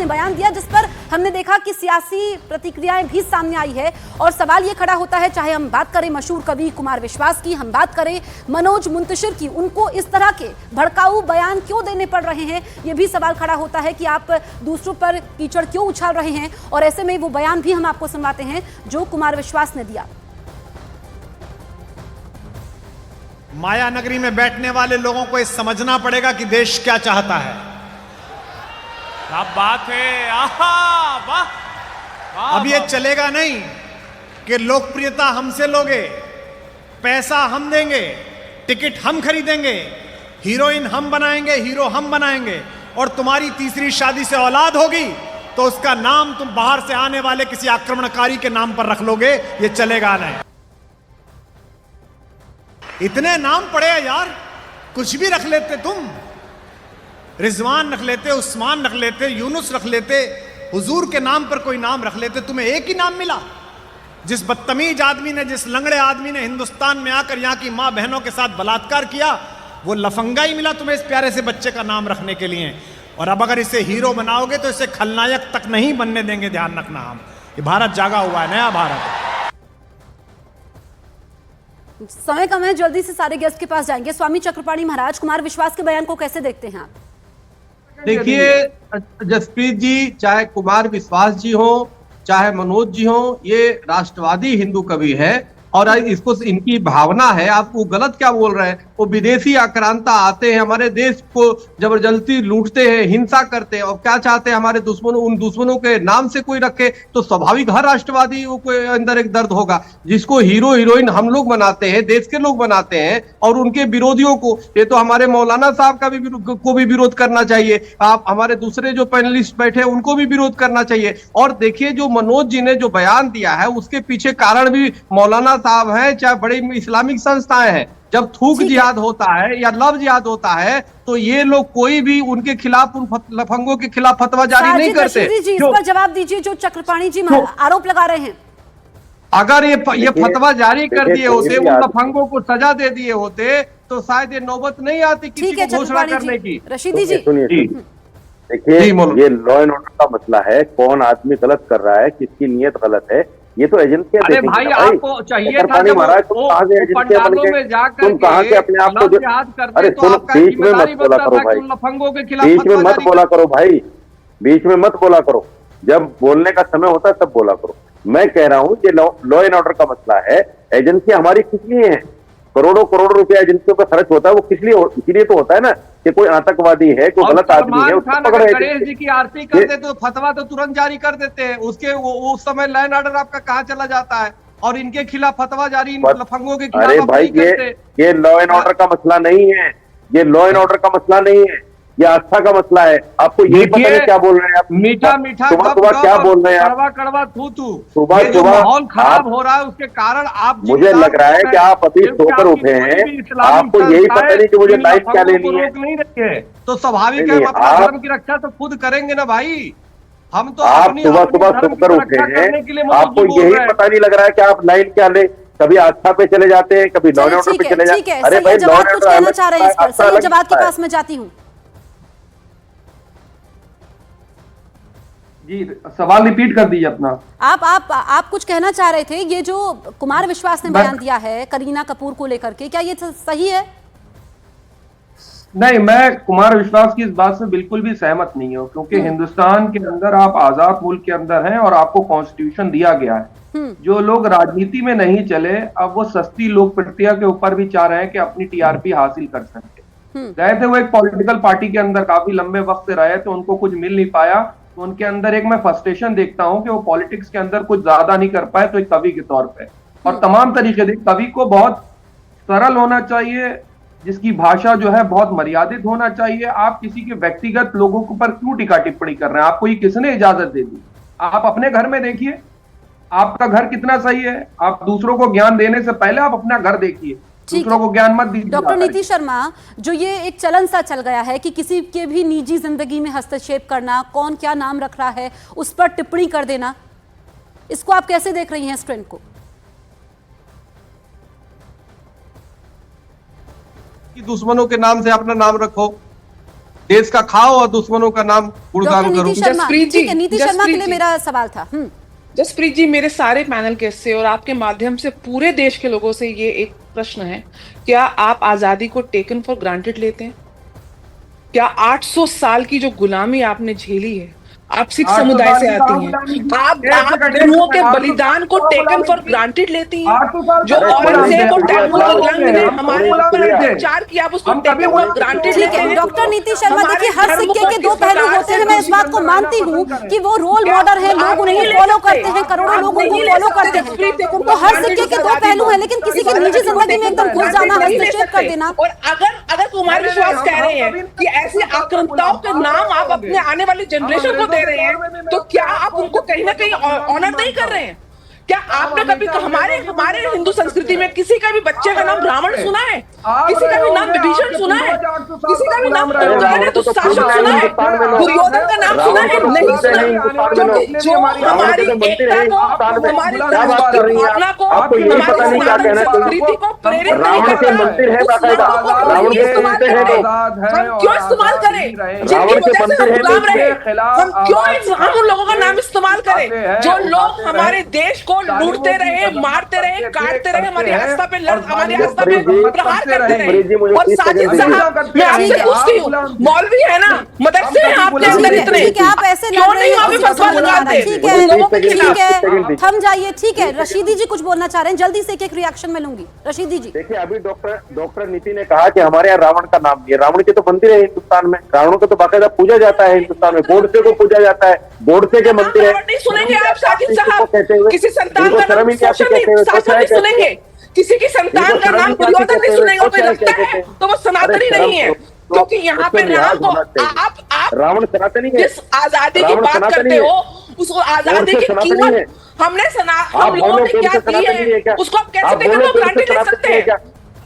ने बयान दिया, जिस पर हमने देखा कि सियासी प्रतिक्रियाएं भी सामने आई है। और सवाल ये खड़ा होता है, चाहे हम बात करें मशहूर कवि कुमार विश्वास की, हम बात करें मनोज मुंतशिर की, उनको इस तरह के भड़काऊ बयान क्यों देने पड़ रहे हैं? ये भी सवाल खड़ा होता है कि आप दूसरों पर कीचड़ क्यों उछाल रहे हैं। और ऐसे में वो बयान भी हम आपको सुनवाते हैं जो कुमार विश्वास ने दिया। माया नगरी में बैठने वाले लोगों को ये समझना पड़ेगा कि देश क्या चाहता है। क्या बात है, आहा, वाह। अब ये चलेगा नहीं कि लोकप्रियता हमसे लोगे, पैसा हम देंगे, टिकट हम खरीदेंगे, हीरोइन हम बनाएंगे, हीरो हम बनाएंगे, और तुम्हारी तीसरी शादी से औलाद होगी तो उसका नाम तुम बाहर से आने वाले किसी आक्रमणकारी के नाम पर रख लोगे। ये चलेगा नहीं। इतने नाम पड़े हैं यार, कुछ भी रख लेते तुम। रिजवान रख लेते, उस्मान रख लेते, यूनुस रख लेते, हुजूर के नाम पर कोई नाम रख लेते। तुम्हें एक ही नाम मिला। जिस बदतमीज आदमी ने, जिस लंगड़े आदमी ने हिंदुस्तान में आकर यहां की मां बहनों के साथ बलात्कार किया, वो लफंगा ही मिला तुम्हें इस प्यारे से बच्चे का नाम रखने के लिए। और अब अगर इसे हीरो बनाओगे तो इसे खलनायक तक नहीं बनने देंगे। ध्यान रखना, हम ये भारत जागा हुआ है, नया भारत। समय कम है, जल्दी से सारे गेस्ट के पास जाएंगे। स्वामी चक्रपाणी महाराज, कुमार विश्वास के बयान को कैसे देखते हैं आप? देखिए जसप्रीत जी, चाहे कुमार विश्वास जी हो, चाहे मनोज जी हो, ये राष्ट्रवादी हिंदू कवि है और इसको इनकी भावना है। आप वो गलत क्या बोल रहे हैं? वो विदेशी आक्रांता आते हैं, हमारे देश को जबरदस्ती लूटते हैं, हिंसा करते हैं, और क्या चाहते हैं हमारे दुश्मनों, उन दुश्मनों के नाम से कोई रखे तो स्वाभाविक हर राष्ट्रवादी को अंदर एक दर्द होगा। जिसको हीरो हीरोइन हम लोग बनाते हैं, देश के लोग बनाते हैं, और उनके विरोधियों को, ये तो हमारे मौलाना साहब का भी विरोध करना चाहिए। आप हमारे दूसरे जो पैनलिस्ट बैठे उनको भी विरोध करना चाहिए। और देखिए जो मनोज जी ने जो बयान दिया है उसके पीछे कारण भी मौलाना साहब हैं, चाहे बड़ी इस्लामिक संस्थाएं हैं। जब थूक जिहाद होता है या लव जिहाद होता है तो ये लोग कोई भी उनके खिलाफ, उन लफंगों के खिलाफ फतवा जारी नहीं करते। जी, इस पर जवाब दीजिए जो चक्रपाणी जी आरोप लगा रहे हैं। अगर ये फतवा जारी कर दिए होते, उन लफंगों को सजा दे दिए होते तो शायद ये नौबत नहीं आती किसी को घोषणा करने की। रशीदी जी, देखिए ये लॉ एंड ऑर्डर का मसला है। कौन आदमी गलत कर रहा है, किसकी नीयत गलत है, ये तो एजेंसियां अरे भाई आपको चाहिए था जब महाराज, तुम कहां से एजेंसियां बन गए? तुम कहां से अपने आप को अरे सुनो, बीच में मत बोला करो भाई, बीच में मत बोला करो भाई, बीच में मत बोला करो। जब बोलने का समय होता है तब बोला करो। मैं कह रहा हूं ये लॉ एंड ऑर्डर का मसला है। एजेंसियां हमारी किस लिए है? करोड़ों करोड़ रुपया एजेंसियों का खर्च होता है, वो किस लिए? इसीलिए तो होता है ना कि कोई आतंकवादी है, कोई गलत आदमी है, उसको पकड़े। गणेश जी की आरती करते तो फतवा तो तुरंत जारी कर देते हैं। उसके उस समय लैंड ऑर्डर आपका कहाँ चला जाता है? और इनके खिलाफ फतवा जारी, इन लफंगों के खिलाफ। अरे भाई ये लॉ एंड ऑर्डर का मसला नहीं है, ये लॉ एंड ऑर्डर का मसला नहीं है, ये आस्था का मसला है। आपको यही पता नहीं क्या बोल रहे हैं आप? मीठा मीठा सुबह सुबह क्या बोल रहे हैं आप? कड़वा कड़वा थू थू। सुबह सुबह माहौल खराब हो रहा है उसके कारण आप, मुझे लग रहा है कि आप अभी सोकर उठे हैं, आपको यही पता नहीं कि मुझे लाइफ क्या लेनी है। नहीं रखे तो स्वाभाविक है अपना धर्म की रक्षा तो खुद करेंगे ना भाई। हम तो आप सुबह सुबह सोकर उठे हैं, आपको यही पता नहीं लग रहा है कि आप लाइन क्या ले। कभी आस्था पे चले जाते हैं, कभी लॉ एंड ऑर्डर पे चले जाते हैं। अरे भाई जवाब कुछ कहना चाह रहे हैं इस पर, सही जवाब के पास मैं जाती हूँ। जी सवाल रिपीट कर दीजिए अपना। आप कुछ कहना चाह रहे थे। ये जो कुमार विश्वास ने बयान दिया है करीना कपूर को लेकर के, क्या ये सही है? नहीं, मैं कुमार विश्वास की इस बात से बिल्कुल भी सहमत नहीं हूँ, क्योंकि हिंदुस्तान के अंदर आप आजाद मुल्क के अंदर हैं और आपको कॉन्स्टिट्यूशन दिया गया है। जो लोग राजनीति में नहीं चले, अब वो सस्ती लोकप्रियता के ऊपर भी चाह रहे हैं कि अपनी टीआरपी हासिल कर सके। गए थे वो एक पॉलिटिकल पार्टी के अंदर, काफी लंबे वक्त से रहे थे, उनको कुछ मिल नहीं पाया, तो उनके अंदर एक मैं फ्रस्ट्रेशन देखता हूं कि वो पॉलिटिक्स के अंदर कुछ ज्यादा नहीं कर पाए, तो एक कवि के तौर पे और तमाम तरीके से कवि को बहुत सरल होना चाहिए, जिसकी भाषा जो है बहुत मर्यादित होना चाहिए। आप किसी के व्यक्तिगत लोगों के ऊपर क्यों टीका टिप्पणी कर रहे हैं? आपको ये किसने इजाजत दे दी? आप अपने घर में देखिए, आपका घर कितना सही है। आप दूसरों को ज्ञान देने से पहले आप अपना घर देखिए, दूसरों को ज्ञान मत दीजिए। डॉक्टर नीति शर्मा, जो ये एक चलन सा चल गया है कि किसी के भी निजी जिंदगी में हस्तक्षेप करना, कौन क्या नाम रख रहा है उस पर टिप्पणी कर देना, इसको आप कैसे देख रही हैं इस ट्रेंड को? कि दुश्मनों के नाम से अपना नाम रखो, देश का खाओ और दुश्मनों का नाम गुणगान करो। जसप्रीत जी, नीति शर्मा के लिए मेरा सवाल था। जसप्रीत जी, मेरे सारे पैनल के से और आपके माध्यम से पूरे देश के लोगों से ये एक प्रश्न है, क्या आप आजादी को टेकन फॉर ग्रांटेड लेते हैं? क्या 800 साल की जो गुलामी आपने झेली है, आप सिख समुदाय से आती हैं, आप गुरुओं के बलिदान को टेकन फॉर ग्रांटेड लेती हैं? जो औरंगजेब और तैमूर तुगलक ने हमारे ऊपर अत्याचार किया, आप उसको टेकन फॉर ग्रांटेड लेते हैं? डॉक्टर नीति शर्मा, देखिए हर सिक्के के दो पहलू होते हैं। मैं इस बात को मानती हूँ कि वो रोल मॉडल है, लोग उन्हें फॉलो करते हैं, करोड़ों लोग उनको फॉलो करते हैं, तो हर सिक्के के दो पहलू हैं। लेकिन किसी की निजी जिंदगी में एकदम घुस जाना, हस्तक्षेप कर देना। और अगर कुमार विश्वास कह रहे हैं कि ऐसी आक्रांताओं के नाम आप अपने आने वाली जनरेशन को दे रहे हैं, तो क्या आप उनको कहीं ना कहीं ऑनर नहीं कर रहे हैं? क्या आपने कभी हमारे हिंदू संस्कृति में किसी का भी बच्चे का नाम रावण सुना है? किसी का भी नाम विभीषण सुना है? किसी का भी नाम शासन सुना है? दुर्योधन का नाम सुना है? नहीं सुना। जो हमारी एकता को, हमारी भावना को, हमारी संस्कृति को प्रेरित नहीं करता, हम क्यों इस्तेमाल करें? जिनकी वजह से हम गुलाम रहे, हम उन लोगों का नाम इस्तेमाल करें जो लोग हमारे देश को लूटते रहे, मारते रहे, काटते रहे, हमारी आस्था पे प्रहार करते रहे। और साजिद साहब, मैं आपसे पूछती हूँ, मौलवी है ना, मदरसे हैं आपके अंदर इतने, आप ऐसे क्यों नहीं वहाँ पे फतवा लगाते? ठीक है, थम जाइए। ठीक है, रशीदी जी कुछ बोलना चाह रहे हैं, जल्दी से एक रिएक्शन में लूंगी। रशीदी जी, देखिए अभी डॉक्टर नीति ने कहा कि हमारे यहाँ रावण का नाम नहीं है। रावण के तो मंदिर है हिंदुस्तान में, रावण को तो बाकायदा पूजा जाता है हिंदुस्तान में, गोडसे को पूजा जाता है, गोडसे के मंदिर है। नहीं सुनेंगे आप साजिद साहब, किसी संतान का नाम शासन नहीं सुनेंगे, किसी की संतान का नाम दुर्योधन नहीं सुनेंगे, तो लगता है तो वो सनातनी नहीं है। क्योंकि यहाँ पे राम को आप रावण सनातनी है। जिस आजादी की बात करते हो, उस आजादी की कीमत हम लोगों ने क्या दी है, उसको आप कैसे टेकन फॉर ग्रांटेड ले सकते हैं?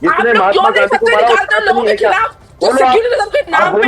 आप लोग क्यों नहीं सत्य निकालते हैं लोगों के खिलाफ? जो सेक्युलरिज्म के नाम पे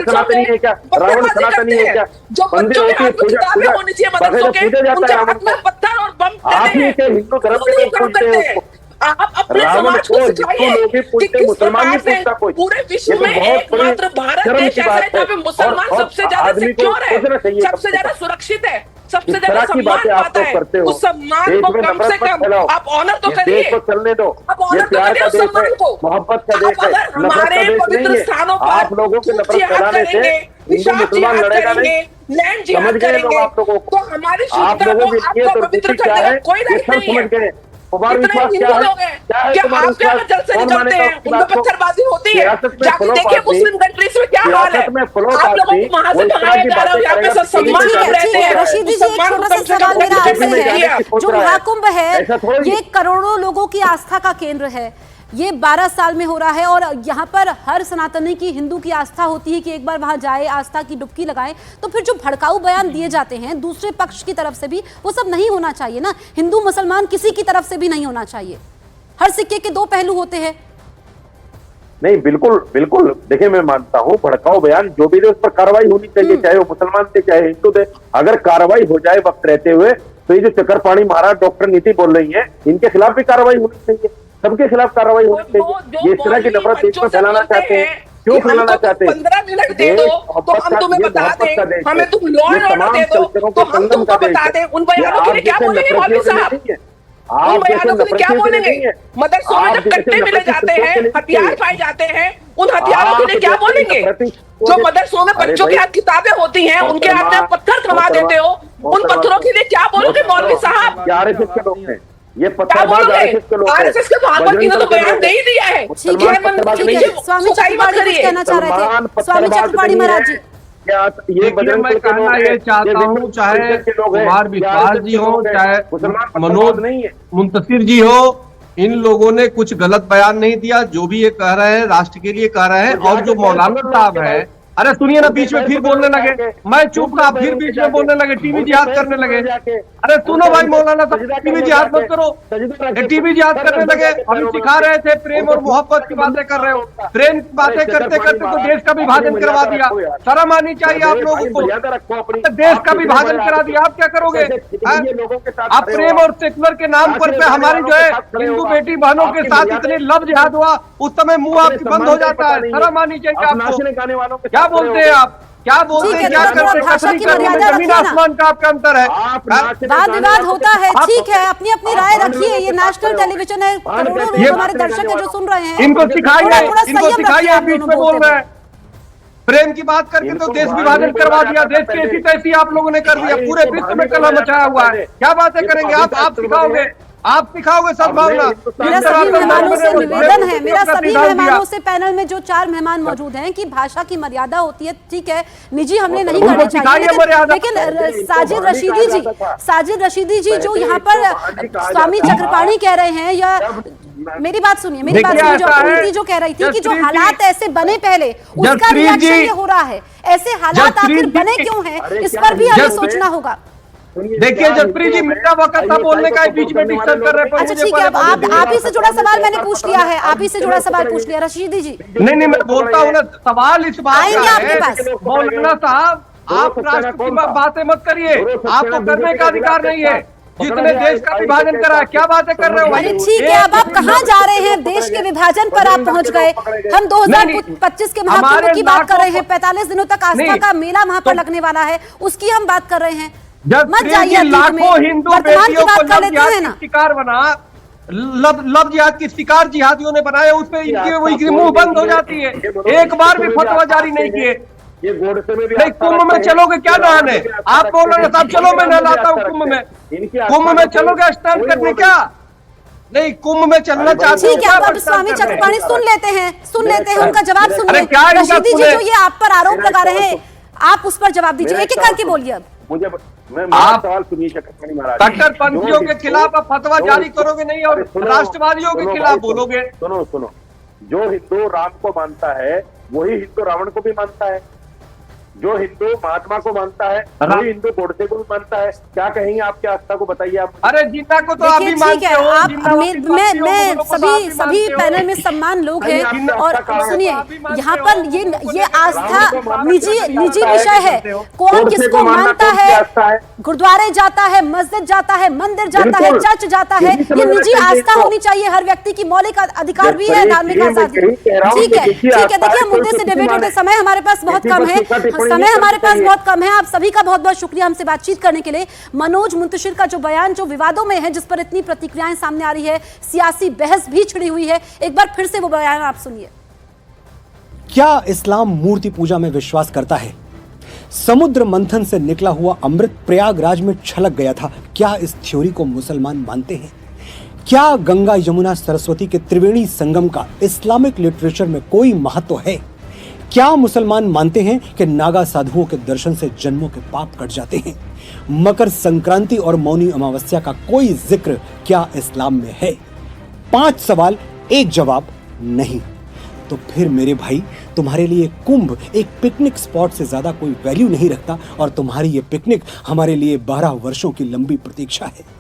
सनातनी है क्या? रावण सनातनी है क्या? जो बच्चों के हाथ में किताबें होनी चाहिए मदरसों के, उनके हाथ में पत्थर और बम देते हैं। हिंदू धर्म के लोग पूछते हैं। आप अपने समाज को सिखाइए कि किस प्रकार से पूरे विश्व में एकमात्र भारत देश ऐसा है जहाँ पे मुसलमान सबसे ज्यादा सिक्योर है, सबसे ज्यादा सुरक्षित है, सबसे ज्यादा सम्मान पाता है। उस सम्मान को कम से कम आप ऑनर तो करिए, चलने दो। आप ऑनर तो करिए उस सम्मान को। मोहब्बत का देश है, हमारे पवित्र स्थानों पर आप लोगों के नफरत फैलाने से हिंदू मुसलमान लड़ेगा नहीं, लैंड जिहाद करेंगे, तो हमारी शुद्धता को आपको पवित्र करने का कोई राइट नहीं है। कुमार विश्वास क्या है? क्या आप क्या जल से निकलते हैं, उनमें पत्थरबाजी होती है? जाके देखिए मुस्लिम कंट्रीज में क्या हाल है। आप लोगों को वहां से भगाया जा रहा है, यहाँ पे सम्मान कर रहते हैं। रशीदी जी, एक छोटा सा सवाल मेरा आपसे है, जो महाकुंभ है ये करोड़ों लोगों की आस्था का केंद्र है, ये 12 साल में हो रहा है, और यहाँ पर हर सनातनी की, हिंदू की आस्था होती है कि एक बार वहां जाए, आस्था की डुबकी लगाए। तो फिर जो भड़काऊ बयान दिए जाते हैं दूसरे पक्ष की तरफ से भी, वो सब नहीं होना चाहिए ना? हिंदू मुसलमान किसी की तरफ से भी नहीं होना चाहिए। हर सिक्के के दो पहलू होते हैं। नहीं, बिल्कुल बिल्कुल। देखिए मैं मानता हूँ भड़काऊ बयान जो भी दे उस पर कार्रवाई होनी चाहिए, चाहे वो मुसलमान थे चाहे हिंदू थे। अगर कार्रवाई हो जाए वक्त रहते हुए, तो ये जो चक्करपाणी महाराज डॉक्टर नीति बोल रही है, इनके खिलाफ भी कार्रवाई होनी चाहिए, सबके खिलाफ कार्रवाई होनी चाहिए। ये इस तरह की नफरत देश में फैलाना चाहते हैं, क्यों फैलाना चाहते हैं? 15 मिनट दे दो तो हम तुम्हें बता दें, हमें तुम लॉ एंड ऑर्डर दे दो तो हम तुमको बता दें। उन बयानों के लिए क्या बोलेंगे मौलवी साहब? उन बयानों के लिए क्या बोलेंगे? मदरसों में जब कट्टे मिले जाते हैं, हथियार पाए जाते हैं, उन हथियारों के लिए क्या बोलेंगे? जो मदरसों में बच्चों के हाथ किताबें होती हैं, उनके हाथ में पत्थर थमा देते हो, उन पत्थरों के लिए क्या बोलोगे मौलवी साहब? आरएसएस के लोग हैं ये, आरएसएस के भागवत जी ने तो बयान दे ही दिया है। स्वामी चक्रपाणी महाराज जी, ये मैं कहना ये चाहता हूँ, चाहे कुमार विश्वास जी हो, चाहे मनोज मुंतशिर जी हो, इन लोगों ने कुछ गलत बयान नहीं दिया। जो भी ये कह रहे हैं राष्ट्र के लिए कह रहे हैं। और जो मौलाना साहब है, अरे सुनिए ना, बीच में फिर बोलने लगे, मैं चुप रहा, फिर बीच में बोलने लगे, टीवी जिहाद करने लगे। अरे सुनो भाई मौलाना साहब, टीवी जिहाद मत करो, टीवी जिहाद करने लगे। अभी सिखा रहे थे प्रेम और मोहब्बत की बातें कर रहे हो, प्रेम की बातें करते करते तो देश का विभाजन करवा दिया। शर्म आनी चाहिए आप लोगों को, देश का विभाजन करा दिया, आप क्या करोगे? आप प्रेम और सेकुलर के नाम पर हमारी जो है हिंदू बेटी बहनों के साथ इतनी लव जिहाद हुआ, उस समय मुंह आपकी बंद हो जाता है। शर्म आनी चाहिए आपको। क्या बोलते हैं आप, क्या बोलते हैं, क्या करते हैं? जमीन आसमान का आपका अंतर है। वाद विवाद होता है, ठीक है, अपनी अपनी राय रखिए। ये नेशनल टेलीविजन है, करोड़ों लोग हमारे दर्शक है जो सुन रहे हैं। इनको सिखाइए, बीच में बोल रहे हैं। प्रेम की बात करके तो देश विभाजन करवा दिया, देश की ऐसी तैसी आप लोगों ने कर दिया, पूरे विश्व में कलह मचाया हुआ है। क्या बातें करेंगे आप सिखाओगे, आप सिखाओगे सद्भावना। मेरा सभी मेहमानों से निवेदन है, मेरा सभी मेहमानों से, पैनल में जो 4 मेहमान मौजूद हैं, कि भाषा की मर्यादा होती है, ठीक है, निजी हमले नहीं करने चाहिए, लेकिन साजिद रशीदी जी जो यहाँ पर स्वामी चक्रपाणी कह रहे हैं, या मेरी बात सुनिए, जो प्रीति जो कह रही थी कि जो हालात ऐसे बने पहले, उसका रिएक्शन ये हो रहा है। ऐसे हालात आखिर बने क्यों हैं, इस पर भी हमें सोचना होगा। देखिए जसप्रीत जी, मेरा वक्त था बोलने का, बीच में डिस्टर्ब कर रहे हैं। अच्छा ठीक है, अब आप ही से जुड़ा सवाल मैंने पूछ लिया है, आप ही से जुड़ा सवाल पूछ लिया रशीदी जी। नहीं मैं बोलता हूँ ना, सवाल इस बात का है मौलाना साहब, आप राष्ट्र की बातें मत करिए, आपको करने का अधिकार नहीं है। जितने देश का विभाजन करा है, क्या बातें कर रहे हो? अरे ठीक है, अब आप कहाँ जा रहे हैं? देश के विभाजन पर आप पहुंच गए। हम 2025 के महाकुंभ की बात कर रहे हैं, 45 दिनों तक आस्था का मेला वहां पर लगने वाला है, उसकी हम बात कर रहे हैं। मत जाइए, लाखों हिंदू बेटियों को लव जिहाद की शिकार बना, लव जिहाद की शिकार जिहादियों ने बनाया, उस पर इनकी मुंह बंद हो जाती है। एक बार भी फतवा जारी नहीं किए। ये गोडसे में भी नहीं, कुंभ में चलोगे क्या नहाने? आप बोल रहे साहब चलो मैं नहलाता हूँ कुंभ में, कुंभ में चलोगे स्नान करने? क्या नहीं, कुंभ में चलना चाहते हो? ठीक है, अब स्वामी चक्रपाणी सुन लेते हैं, उनका जवाब सुनिए। रशीदी जी जो ये आप पर आरोप लगा रहे हैं, आप उस पर जवाब दीजिए, एक एक करके बोलिए। अब मुझे आप सवाल सुनिए चक्रपाणी महाराज, कट्टरपंथियों के खिलाफ आप फतवा जारी करोगे नहीं और राष्ट्रवादियों के खिलाफ बोलोगे। सुनो, जो हिंदू राम को मानता है वही हिंदू रावण को भी मानता है, जो हिंदू महात्मा को मानता है वही हिंदू गोडसे को भी मानता है। क्या कहेंगे आपकी आस्था को, बताइए आप। अरे जिन्ना को तो आप भी मानते हो। आप मैं सभी पैनल में सम्मान लोग हैं, और सुनिए, यहाँ पर ये आस्था निजी विषय है। कौन किसको मानता है, गुरुद्वारे जाता है, मस्जिद जाता है, मंदिर जाता है, चर्च जाता है, ये निजी आस्था होनी चाहिए। हर व्यक्ति की मौलिक अधिकार भी है, धार्मिक आजादी। ठीक है, देखिए मुद्दे से डिबेट होते, समय हमारे पास बहुत कम है, आप सभी का बहुत बहुत शुक्रिया हमसे बातचीत करने के लिए। मनोज मुंतशिर का जो बयान, जो विवादों में है, जिस पर इतनी प्रतिक्रियाएं सामने आ रही है, सियासी बहस भी छिड़ी हुई है, एक बार फिर से वो बयान आप सुनिए। क्या इस्लाम मूर्ति पूजा में विश्वास करता है? समुद्र मंथन से निकला हुआ अमृत प्रयागराज में छलक गया था, क्या इस थ्योरी को मुसलमान मानते हैं? क्या गंगा यमुना सरस्वती के त्रिवेणी संगम का इस्लामिक लिटरेचर में कोई महत्व है? क्या मुसलमान मानते हैं कि नागा साधुओं के दर्शन से जन्मों के पाप कट जाते हैं? मकर संक्रांति और मौनी अमावस्या का कोई जिक्र क्या इस्लाम में है? 5 सवाल, एक जवाब नहीं। तो फिर मेरे भाई, तुम्हारे लिए कुंभ एक पिकनिक स्पॉट से ज्यादा कोई वैल्यू नहीं रखता, और तुम्हारी ये पिकनिक हमारे लिए 12 वर्षों की लंबी प्रतीक्षा है।